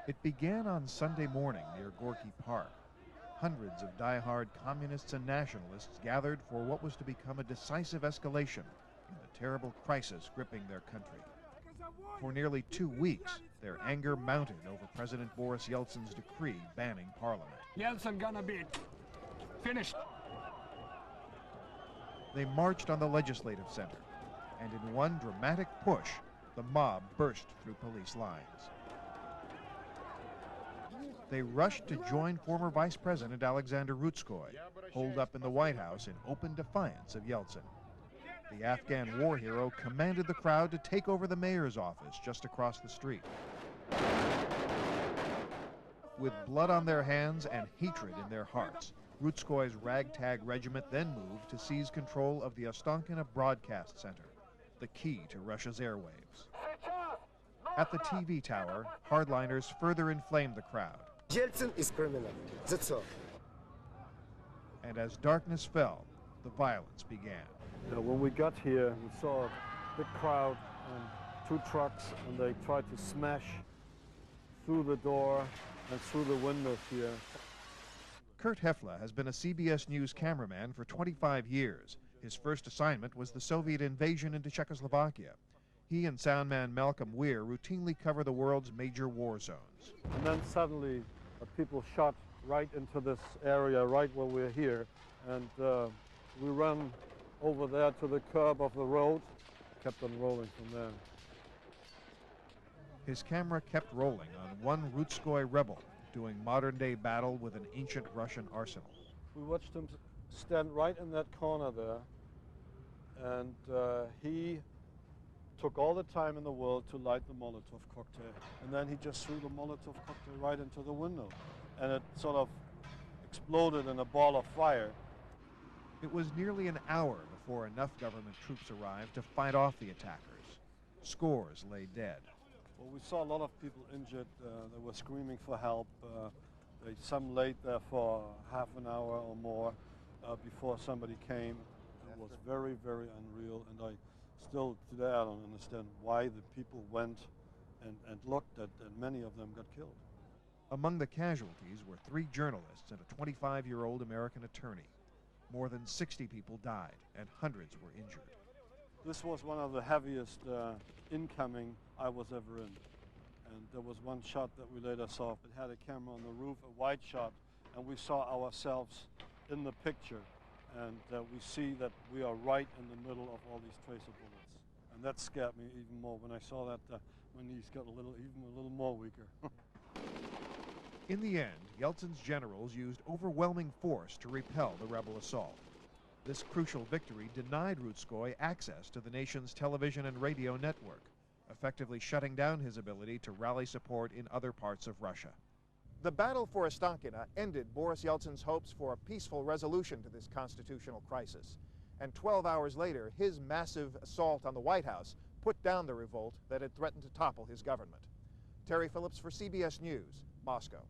It began on Sunday morning near Gorky Park. Hundreds of die-hard communists and nationalists gathered for what was to become a decisive escalation in the terrible crisis gripping their country. For nearly 2 weeks, their anger mounted over President Boris Yeltsin's decree banning Parliament. Yeltsin gonna be finished. They marched on the Legislative Center, and in one dramatic push, the mob burst through police lines. They rushed to join former Vice President Alexander Rutskoy, holed up in the White House in open defiance of Yeltsin. The Afghan war hero commanded the crowd to take over the mayor's office just across the street. With blood on their hands and hatred in their hearts, Rutskoy's ragtag regiment then moved to seize control of the Ostankino Broadcast Center, the key to Russia's airwaves. At the TV tower, hardliners further inflamed the crowd. Yeltsin is criminal, that's all. And as darkness fell, the violence began. When we got here, we saw a big crowd and 2 trucks, and they tried to smash through the door and through the windows here. Kurt Hefla has been a CBS News cameraman for 25 years. His first assignment was the Soviet invasion into Czechoslovakia. He and soundman Malcolm Weir routinely cover the world's major war zones. And then suddenly people shot right into this area, right where we're here, and we ran over there to the curb of the road, kept on rolling from there. His camera kept rolling on one Rutskoy rebel doing modern-day battle with an ancient Russian arsenal. We watched him stand right in that corner there, and he took all the time in the world to light the Molotov cocktail. And then he just threw the Molotov cocktail right into the window, and it sort of exploded in a ball of fire. It was nearly an hour before enough government troops arrived to fight off the attackers. Scores lay dead. Well, we saw a lot of people injured. They were screaming for help. Some laid there for half an hour or more before somebody came. It was very, very unreal, and I still today I don't understand why the people went and looked at, and many of them got killed. Among the casualties were 3 journalists and a 25-year-old American attorney. More than 60 people died, and hundreds were injured. This was one of the heaviest incoming I was ever in. And there was one shot that we later saw. It had a camera on the roof, a wide shot, and we saw ourselves in the picture. And we see that we are right in the middle of all these tracer bullets. And that scared me even more. When I saw that, my knees got even a little more weaker. In the end, Yeltsin's generals used overwhelming force to repel the rebel assault. This crucial victory denied Rutskoy access to the nation's television and radio network, effectively shutting down his ability to rally support in other parts of Russia. The battle for Ostankino ended Boris Yeltsin's hopes for a peaceful resolution to this constitutional crisis. And 12 hours later, his massive assault on the White House put down the revolt that had threatened to topple his government. Terry Phillips for CBS News, Moscow.